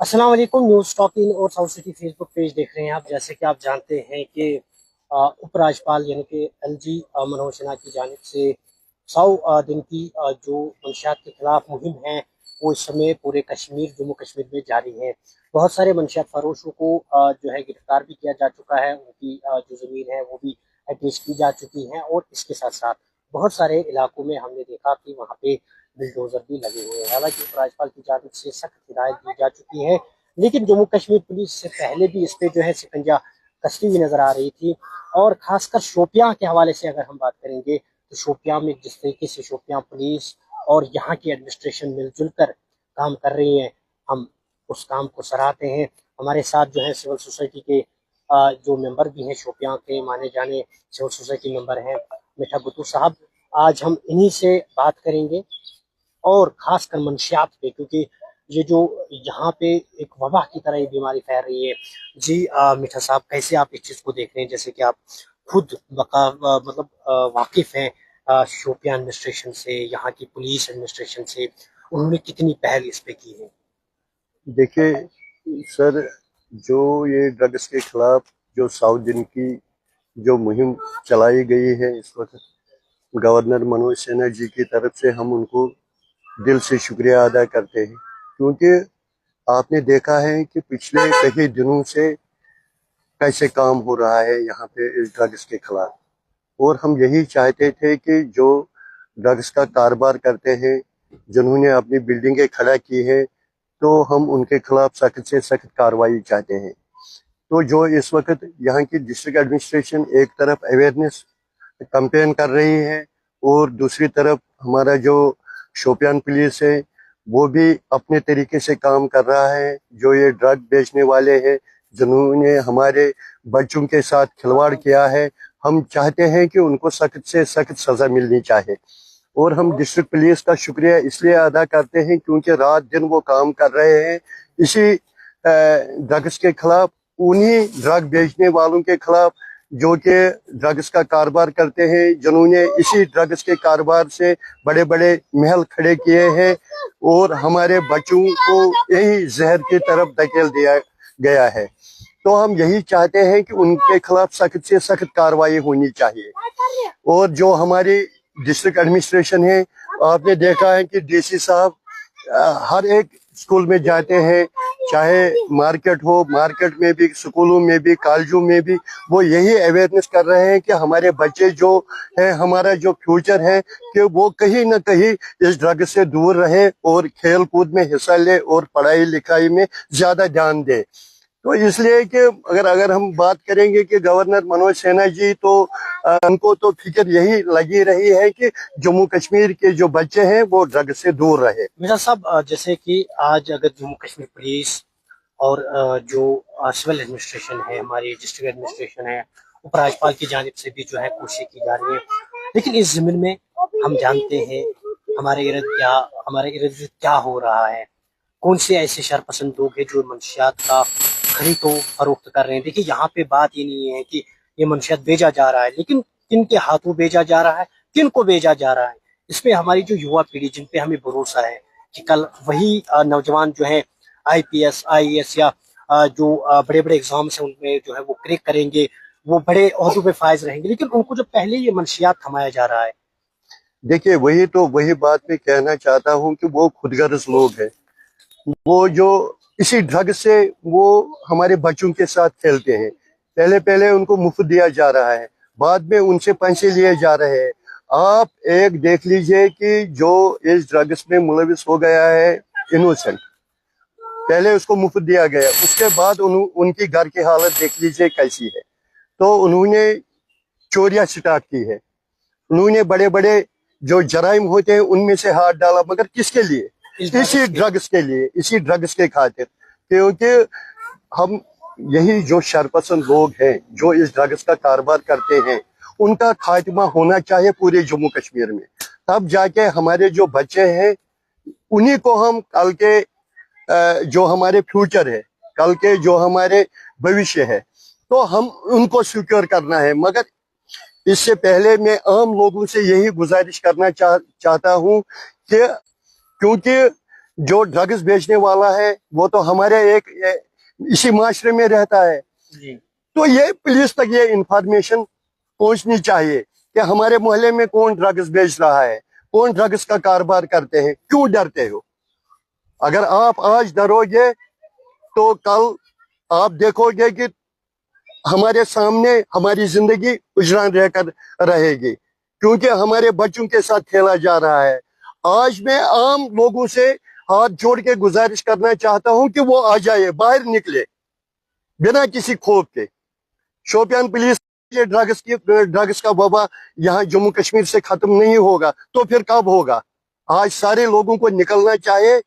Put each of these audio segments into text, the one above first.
अस्सलाम वालेकुम। News talking और साउथ सिटी फेसबुक पेज देख रहे हैं आप। जैसे कि आप जानते हैं कि उपराज्यपाल यानी कि एलजी मनोज सिन्हा की जानिब से 100 दिन की जो मंशियात के खिलाफ मुहिम है वो इस समय पूरे कश्मीर जम्मू कश्मीर में जारी है। बहुत सारे मंशियात फरोशों को जो है गिरफ्तार भी किया जा चुका है, उनकी जो ज़मीन है वो भी अटैच की जा चुकी है। और इसके साथ साथ बहुत सारे इलाकों में हमने देखा कि वहाँ पे बिल्डोजर भी लगे हुए हैं। हालांकि उपराज्यपाल की जानिब से सख्त हिदायत दी जा चुकी है, लेकिन जम्मू कश्मीर पुलिस से पहले भी इस पे जो है शिकंजा कसती हुई नजर आ रही थी। और खासकर शोपियां के हवाले से अगर हम बात करेंगे तो शोपियां में जिस तरीके से शोपियां पुलिस और यहाँ की एडमिनिस्ट्रेशन मिलजुल कर काम कर रही है, हम उस काम को सराहते हैं। हमारे साथ जो है सिविल सोसाइटी के जो मेंबर भी हैं, शोपियां के माने जाने सिविल सोसाइटी मेंबर हैं मीठा गुत्तू साहब। आज हम इन्हीं से बात करेंगे और खासकर मंशियात पे, क्योंकि ये जो यहाँ पे एक वबा की तरह ये बीमारी फैल रही है। जी मीठा साहब, कैसे आप इस चीज़ को देख रहे हैं, जैसे कि आप खुद मतलब वाकिफ हैं शोपियां एडमिनिस्ट्रेशन से, यहाँ की पुलिस एडमिनिस्ट्रेशन से, उन्होंने कितनी पहल इस पे की है? देखिए सर, जो ये ड्रग्स के खिलाफ जो 100 दिन की जो मुहिम चलाई गई है इस वक्त गवर्नर मनोज सिन्हा जी की तरफ से, हम उनको दिल से शुक्रिया अदा करते हैं। क्योंकि आपने देखा है कि पिछले कई दिनों से कैसे काम हो रहा है यहाँ पे इस ड्रग्स के खिलाफ। और हम यही चाहते थे कि जो ड्रग्स का कारोबार करते हैं, जिन्होंने अपनी बिल्डिंगें खड़ा की है, तो हम उनके खिलाफ सख्त से सख्त कार्रवाई चाहते हैं। तो जो इस वक्त यहाँ की डिस्ट्रिक्ट एडमिनिस्ट्रेशन एक तरफ अवेयरनेस कैंपेन कर रही है, और दूसरी तरफ हमारा जो शोपियान पुलिस है वो भी अपने तरीके से काम कर रहा है। जो ये ड्रग बेचने वाले हैं, जिन्होंने हमारे बच्चों के साथ खिलवाड़ किया है, हम चाहते हैं कि उनको सख्त से सख्त सजा मिलनी चाहिए। और हम डिस्ट्रिक्ट पुलिस का शुक्रिया इसलिए अदा करते हैं क्योंकि रात दिन वो काम कर रहे हैं इसी ड्रग्स के खिलाफ, उन्हीं ड्रग बेचने वालों के खिलाफ जो कि ड्रग्स का कारोबार करते हैं, जिन्होंने इसी ड्रग्स के कारोबार से बड़े बड़े महल खड़े किए हैं और हमारे बच्चों को यही जहर की तरफ धकेल दिया गया है। तो हम यही चाहते हैं कि उनके खिलाफ सख्त से सख्त कार्रवाई होनी चाहिए। और जो हमारी डिस्ट्रिक्ट एडमिनिस्ट्रेशन है, आपने देखा है कि डीसी साहब हर एक स्कूल में जाते हैं, चाहे मार्केट हो, मार्केट में भी, स्कूलों में भी, कॉलेजों में भी, वो यही अवेयरनेस कर रहे हैं कि हमारे बच्चे जो है, हमारा जो फ्यूचर है, कि वो कहीं ना कहीं इस ड्रग से दूर रहे और खेल कूद में हिस्सा ले और पढ़ाई लिखाई में ज्यादा ध्यान दे। तो इसलिए कि अगर अगर हम बात करेंगे कि गवर्नर मनोज सिन्हा जी, तो उनको तो फिक्र यही लगी रही है कि जम्मू कश्मीर के जो बच्चे हैं वो ड्रग से दूर रहे। मीठा साहब, जैसे कि आज अगर जम्मू कश्मीर पुलिस और जो सिविल एडमिनिस्ट्रेशन है, हमारी डिस्ट्रिक्ट एडमिनिस्ट्रेशन है, उपराज्यपाल की जानिब से भी जो है कोशिश की जा रही है, लेकिन इस जमीन में हम जानते हैं हमारे इर्द गिर्द क्या हो रहा है। कौन से ऐसे शरपसंद लोग हैं जो मंशियात का खरीद तो फरोख्त कर रहे हैं। देखिए, यहाँ पे बात ये नहीं है कि ये मंशियात भेजा जा रहा है, लेकिन किन के हाथों भेजा जा रहा है, किन को भेजा जा रहा है, इसमें हमारी जो युवा पीढ़ी, जिन पे हमें भरोसा है कि कल वही नौजवान जो है आईपीएस आईएएस या जो बड़े बड़े एग्जाम्स हैं उनमें जो है वो क्रैक करेंगे, वो बड़े ओहदों पे फायज रहेंगे, लेकिन उनको जो पहले ये मंशियात थमाया जा रहा है। देखिए, वही बात मैं कहना चाहता हूँ कि वो खुदगर्ज लोग हैं। वो जो इसी ड्रग से वो हमारे बच्चों के साथ खेलते हैं। पहले पहले उनको मुफ्त दिया जा रहा है, बाद में उनसे पैसे लिए जा रहे हैं। आप एक देख लीजिए कि जो इस ड्रग्स में मुलविस हो गया है, इनोसेंट, पहले उसको मुफ्त दिया गया, उसके बाद उनकी घर की हालत देख लीजिए कैसी है। तो उन्होंने चोरियां स्टार्ट की है, उन्होंने बड़े बड़े जो जराइम होते हैं उनमें से हाथ डाला, मगर किसके लिए? इसी ड्रग्स के लिए, इसी ड्रग्स के खातिर। क्योंकि हम यही जो शरपसंद लोग हैं जो इस ड्रग्स का कारोबार करते हैं, उनका खात्मा होना चाहिए पूरे जम्मू कश्मीर में। तब जाके हमारे जो बच्चे हैं, उन्हीं को हम कल के जो हमारे फ्यूचर है, कल के जो हमारे भविष्य है, तो हम उनको सिक्योर करना है। मगर इससे पहले मैं आम लोगों से यही गुजारिश करना चाहता हूँ कि क्योंकि जो ड्रग्स बेचने वाला है वो तो हमारे इसी माशरे में रहता है। जी तो ये पुलिस तक ये इंफॉर्मेशन पहुंचनी चाहिए कि हमारे मोहल्ले में कौन ड्रग्स बेच रहा है, कौन ड्रग्स का कारोबार करते हैं, क्यों डरते हो? अगर आप आज डरोगे तो कल आप देखोगे कि हमारे सामने हमारी जिंदगी उजरान रहकर रहेगी, क्योंकि हमारे बच्चों के साथ खेला जा रहा है। आज मैं आम लोगों से हाथ जोड़ के गुजारिश करना चाहता हूं कि वो आ जाए, बाहर निकले बिना किसी खौफ के। शोपियान पुलिस, ये ड्रग्स का वबा यहाँ जम्मू कश्मीर से खत्म नहीं होगा तो फिर कब होगा? आज सारे लोगों को निकलना चाहिए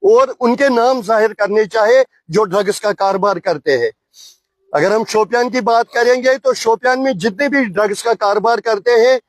और उनके नाम जाहिर करने चाहिए जो ड्रग्स का कारोबार करते हैं। अगर हम शोपियान की बात करेंगे तो शोपियान में जितने भी ड्रग्स का कारोबार करते हैं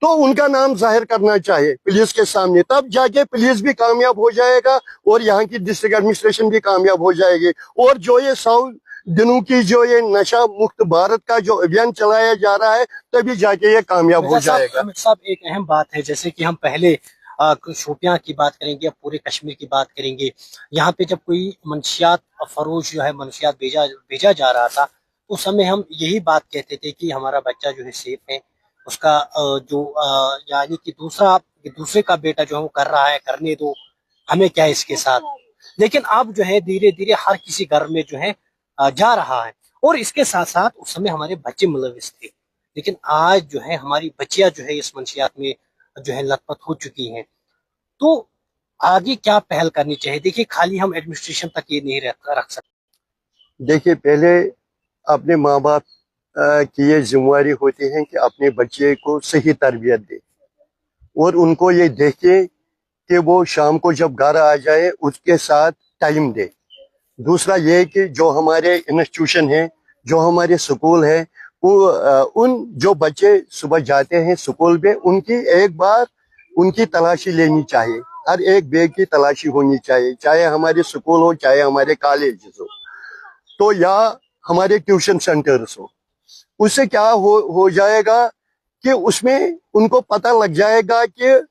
तो उनका नाम जाहिर करना चाहिए पुलिस के सामने, तब जाके पुलिस भी कामयाब हो जाएगा और यहाँ की डिस्ट्रिक्ट एडमिनिस्ट्रेशन भी कामयाब हो जाएगी। और जो ये 100 दिनों की जो ये नशा मुक्त भारत का जो अभियान चलाया जा रहा है, तभी जाके ये कामयाब हो जाएगा। अमित साहब, एक अहम बात है, जैसे कि हम पहले शोपियां की बात करेंगे, पूरे कश्मीर की बात करेंगे, यहाँ पे जब कोई मंशियात फरोश जो है मंशियात भेजा जा रहा था, उस समय हम यही बात कहते थे कि हमारा बच्चा जो है सेफ है, उसका यानी कि दूसरे का बेटा जो है वो कर रहा है, करने दो, हमें क्या है इसके साथ। लेकिन अब जो है धीरे धीरे हर किसी घर में जो है जा रहा है, और इसके साथ साथ उस समय हमारे बच्चे मुलविस थे, लेकिन आज जो है हमारी बच्चियां जो है इस मंशियात में जो है लथपथ हो चुकी हैं। तो आगे क्या पहल करनी चाहिए? देखिए, खाली हम एडमिनिस्ट्रेशन तक ये नहीं रख सकते। देखिए, पहले अपने माँ बाप की ये जिम्मेवारी होती है कि अपने बच्चे को सही तरबियत दे और उनको ये देखे कि वो शाम को जब घर आ जाए उसके साथ टाइम दे। दूसरा ये कि जो हमारे इंस्टीट्यूशन है, जो हमारे स्कूल है, वो उन जो बच्चे सुबह जाते हैं स्कूल में, उनकी एक बार उनकी तलाशी लेनी चाहिए, हर एक बैग की तलाशी होनी चाहिए, चाहे हमारे स्कूल हो चाहे हमारे कॉलेज हो, तो या हमारे ट्यूशन सेंटर्स हो। उससे क्या हो जाएगा कि उसमें उनको पता लग जाएगा कि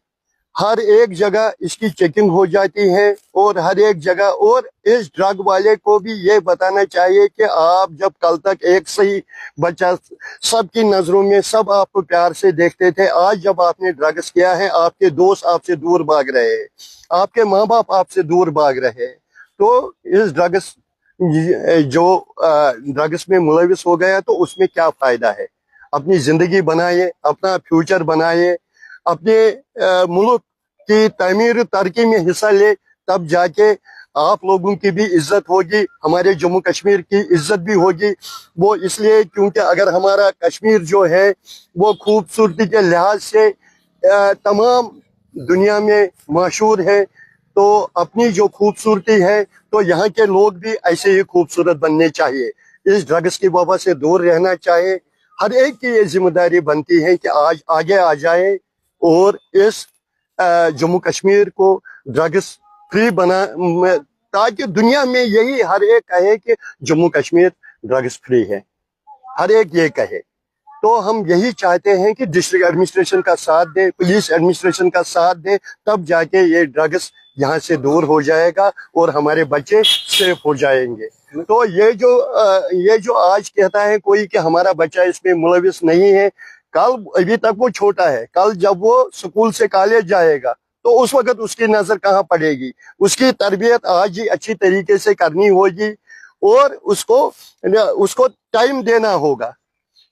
हर एक जगह इसकी चेकिंग हो जाती है और हर एक जगह। और इस ड्रग वाले को भी ये बताना चाहिए कि आप जब कल तक एक सही बच्चा सबकी नजरों में सब आपको प्यार से देखते थे, आज जब आपने ड्रग्स किया है आपके दोस्त आपसे दूर भाग रहे हैं, आपके माँ बाप आपसे दूर भाग रहे हैं। तो इस जो ड्रग्स में मुलविस हो गया तो उसमें क्या फायदा है? अपनी जिंदगी बनाइए, अपना फ्यूचर बनाइए, अपने मुल्क की तामीर तरक्की में हिस्सा ले, तब जाके आप लोगों की भी इज्जत होगी, हमारे जम्मू कश्मीर की इज्जत भी होगी। वो इसलिए क्योंकि अगर हमारा कश्मीर जो है वो खूबसूरती के लिहाज से तमाम दुनिया में मशहूर है, तो अपनी जो खूबसूरती है तो यहाँ के लोग भी ऐसे ही खूबसूरत बनने चाहिए। इस ड्रग्स की वबा से दूर रहना चाहिए। हर एक की ये जिम्मेदारी बनती है कि आज आगे आ जाए और इस जम्मू कश्मीर को ड्रग्स फ्री ताकि दुनिया में यही हर एक कहे कि जम्मू कश्मीर ड्रग्स फ्री है, हर एक ये कहे। तो हम यही चाहते हैं कि डिस्ट्रिक्ट एडमिनिस्ट्रेशन का साथ दे, पुलिस एडमिनिस्ट्रेशन का साथ दे, तब जाके ये ड्रग्स यहाँ से दूर हो जाएगा और हमारे बच्चे सेफ हो जाएंगे। तो ये जो आज कहता है कोई कि हमारा बच्चा इसमें मुलविस नहीं है, कल अभी तक वो छोटा है, कल जब वो स्कूल से कॉलेज जाएगा तो उस वक्त उसकी नजर कहाँ पड़ेगी? उसकी तरबियत आज ही अच्छी तरीके से करनी होगी और उसको टाइम देना होगा,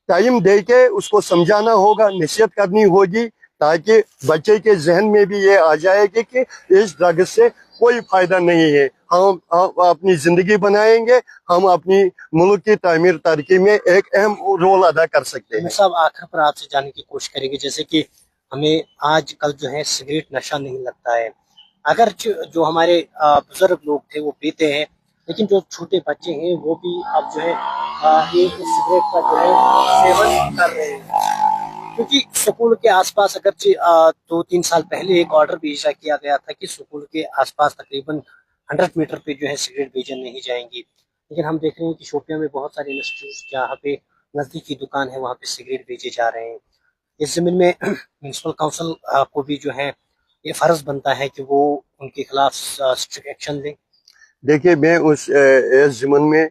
टाइम दे के उसको समझाना होगा, नसीहत करनी होगी, ताकि बच्चे के जहन में भी ये आ जाएगी कि इस ड्रग्स से कोई फायदा नहीं है। हम अपनी जिंदगी बनाएंगे, हम अपनी मुल्क की तामीर तरक्की में एक अहम रोल अदा कर सकते हैं। साहब, आखिर पर आपसे जानने की कोशिश करेंगे, जैसे कि हमें आजकल जो है सिगरेट नशा नहीं लगता है, अगर जो हमारे बुजुर्ग लोग थे वो पीते हैं, लेकिन जो छोटे बच्चे हैं वो भी अब जो है ये सिगरेट का जो है सेवन कर रहे हैं। क्योंकि स्कूल के आसपास अगर 2-3 साल पहले एक ऑर्डर भी इशा किया गया था कि स्कूल के आसपास तकरीबन 100 मीटर पे जो है सिगरेट बेचन नहीं जाएंगी, लेकिन हम देख रहे हैं कि शोपियां में बहुत सारे इंस्टीट्यूट जहाँ पे नजदीकी दुकान है वहाँ पे सिगरेट बेचे जा रहे हैं। इस जमीन में म्यूनसिपल काउंसिल को भी जो है ये फर्ज बनता है कि वो ان के खिलाफ स्ट्रिक्ट एक्शन लें? देखिए, मैं उस एस ज़िमन में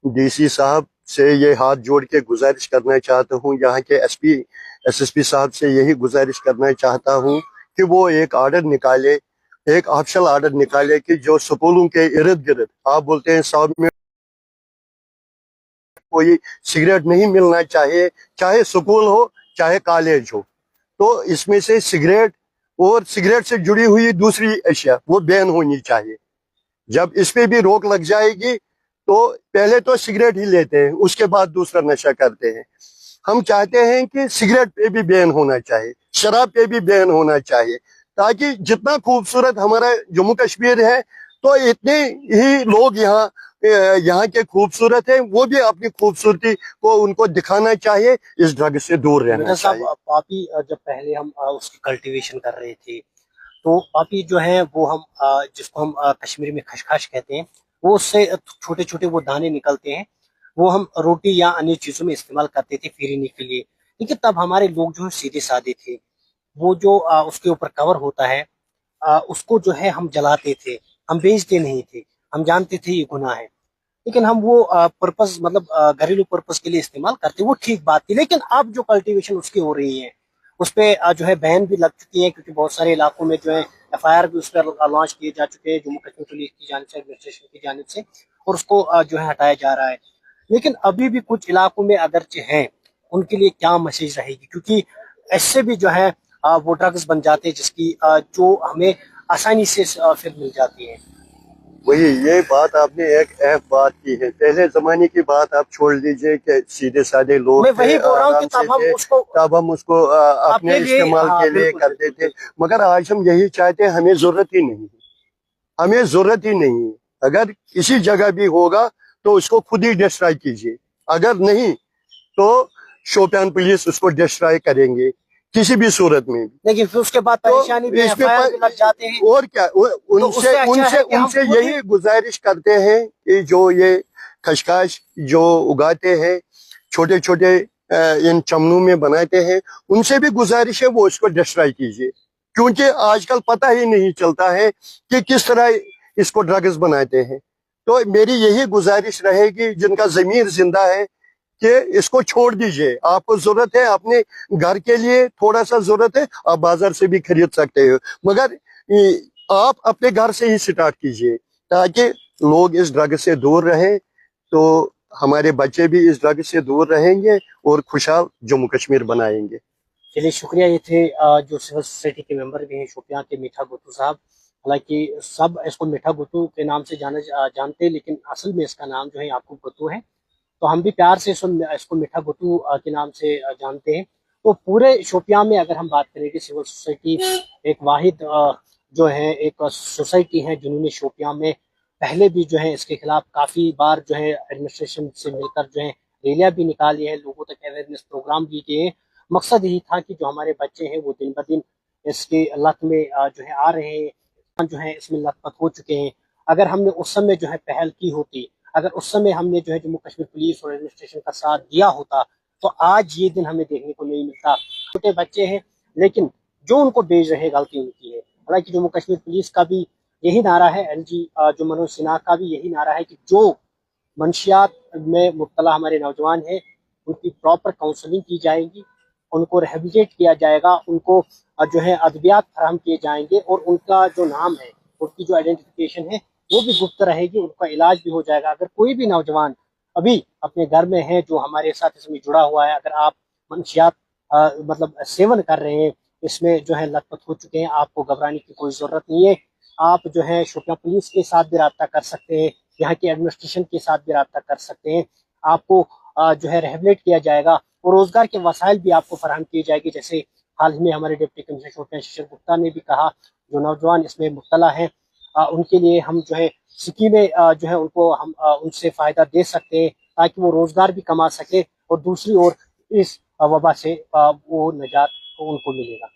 डीसी साहब से ये हाथ जोड़ के गुजारिश करना चाहता हूँ, यहाँ के एसपी एसएसपी साहब से यही गुजारिश करना चाहता हूँ कि वो एक आर्डर निकाले, एक ऑफिशियल आर्डर निकाले कि जो स्कूलों के इर्द गिर्द, आप बोलते हैं साहब में कोई सिगरेट नहीं मिलना चाहिए, चाहे स्कूल हो चाहे कॉलेज हो, तो इसमें से सिगरेट और सिगरेट से जुड़ी हुई दूसरी अशिया वो बैन होनी चाहिए। जब इस पे भी रोक लग जाएगी तो पहले तो सिगरेट ही लेते हैं, उसके बाद दूसरा नशा करते हैं। हम चाहते हैं कि सिगरेट पे भी बैन होना चाहिए, शराब पे भी बैन होना चाहिए, ताकि जितना खूबसूरत हमारा जम्मू कश्मीर है तो इतने ही लोग यहाँ के खूबसूरत हैं, वो भी अपनी खूबसूरती को उनको दिखाना चाहिए, इस ड्रग से दूर रहना मिर्जा चाहिए। साहब, पापी जब पहले हम उसकी कल्टीवेशन कर रहे थे, तो पापी जो है वो हम जिसको हम कश्मीरी में खशखश कहते हैं, वो उससे छोटे छोटे वो दाने निकलते हैं, वो हम रोटी या अन्य चीजों में इस्तेमाल करते थे फिरने के लिए। लेकिन तब हमारे लोग जो है सीधे साधे थे, वो जो उसके ऊपर कवर होता है उसको जो है हम जलाते थे, हम बेचते नहीं थे, हम जानते थे ये गुनाह है, लेकिन हम वो पर्पस मतलब घरेलू पर्पस के लिए इस्तेमाल करते, वो ठीक बात थी। लेकिन अब जो कल्टीवेशन उसकी हो रही है उस पे जो है बैन भी लग चुकी है, क्योंकि बहुत सारे इलाकों में जो है एफआईआर भी उस पर लॉन्च किए जा चुके हैं जम्मू कश्मीर पुलिस की जानिब से, एडमिनिस्ट्रेशन की जानिब से, और उसको जो है हटाया जा रहा है। लेकिन अभी भी कुछ इलाकों में अगरचे हैं, उनके लिए क्या मैसेज रहेगी? क्योंकि इससे भी जो है वो ड्रग्स बन जाते हैं जिसकी जो हमें आसानी से फिर मिल जाती है। वही, ये बात आपने एक अहम बात की है। पहले जमाने की बात आप छोड़ दीजिए कि सीधे साधे लोग मैं वही बोल रहा हूँ कि तब हम उसको अपने इस्तेमाल के लिए करते थे, मगर आज हम यही चाहते हैं, हमें जरूरत ही नहीं, हमें जरूरत ही नहीं। अगर किसी जगह भी होगा तो उसको खुद ही डिस्ट्रॉय कीजिए, अगर नहीं तो शोपियान पुलिस उसको डिस्ट्रॉय करेंगे किसी भी सूरत में। लेकिन फिर उसके बाद परेशानी भी एफआईआर भी लग जाते हैं। और क्या, उनसे यही गुजारिश करते हैं कि जो ये खशखश जो उगाते हैं, छोटे छोटे इन चमनों में बनाते हैं, उनसे भी गुजारिश है वो इसको डिस्ट्रॉय कीजिए, क्योंकि आजकल पता ही नहीं चलता है कि किस तरह इसको ड्रग्स बनाते हैं। तो मेरी यही गुजारिश रहेगी, जिनका ज़मीर जिंदा है, कि इसको छोड़ दीजिए। आपको जरूरत है अपने घर के लिए, थोड़ा सा जरूरत है, आप बाजार से भी खरीद सकते हो, मगर आप अपने घर से ही स्टार्ट कीजिए, ताकि लोग इस ड्रग से दूर रहें, तो हमारे बच्चे भी इस ड्रग से दूर रहेंगे और खुशहाल जम्मू कश्मीर बनाएंगे। चलिए, शुक्रिया। ये थे जो सिविल सोसाइटी के मेंबर भी हैं शोपियां के, मीठा गुत्तू साहब। हालांकि सब इसको मीठा गुत्तू के नाम से जानते, लेकिन असल में इसका नाम जो है याकूब गुत्तू है, तो हम भी प्यार से इसको मीठा गुत्तू के नाम से जानते हैं। तो पूरे शोपियां में अगर हम बात करें कि सिविल सोसाइटी एक वाहिद जो है एक सोसाइटी है जिन्होंने शोपियां में पहले भी जो है इसके खिलाफ काफ़ी बार जो है एडमिनिस्ट्रेशन से मिलकर जो है रैलियां भी निकाली है, लोगों तक अवेयरनेस प्रोग्राम भी किए हैं। मकसद यही था कि जो हमारे बच्चे हैं वो दिन ब दिन इसके लत में जो है आ रहे हैं, जो है इसमें लतपत हो चुके हैं। अगर हमने उस समय जो है पहल की होती, अगर उस समय हमने जो है जम्मू कश्मीर पुलिस और एडमिनिस्ट्रेशन का साथ दिया होता, तो आज ये दिन हमें देखने को नहीं मिलता। छोटे बच्चे हैं, लेकिन जो उनको भेज रहे गलती उनकी है। हालांकि जम्मू कश्मीर पुलिस का भी यही नारा है, एलजी जो मनोज सिन्हा का भी यही नारा है कि जो मंशियात में मुब्तला हमारे नौजवान हैं उनकी प्रॉपर काउंसलिंग की जाएगी, उनको रिहेबिलिटेट किया जाएगा, उनको जो है अद्वियात फराहम किए जाएंगे, और उनका जो नाम है, उनकी जो आइडेंटिफिकेशन है वो भी गुप्त रहेगी, उनका इलाज भी हो जाएगा। अगर कोई भी नौजवान अभी अपने घर में है जो हमारे साथ इसमें जुड़ा हुआ है, अगर आप मंशियात मतलब सेवन कर रहे हैं, इसमें जो है लतपत हो चुके हैं, आपको घबराने की कोई ज़रूरत नहीं है। आप जो है शोपियां पुलिस के साथ भी रब्ता कर सकते हैं, यहाँ की एडमिनिस्ट्रेशन के साथ भी रब्ता कर सकते हैं। आपको जो है रिहेबिलिटेट किया जाएगा और रोजगार के वसाइल भी आपको फराहम किए जाएंगे। जैसे हाल ही में हमारे डिप्टी कमिश्नर शोपियां शिशिर गुप्ता ने भी कहा, जो नौजवान इसमें मुब्तला हैं उनके लिए हम जो है स्कीमें जो है उनको हम उनसे फ़ायदा दे सकते हैं, ताकि वो रोज़गार भी कमा सके और दूसरी ओर इस वबा से वो निजात उनको मिलेगा।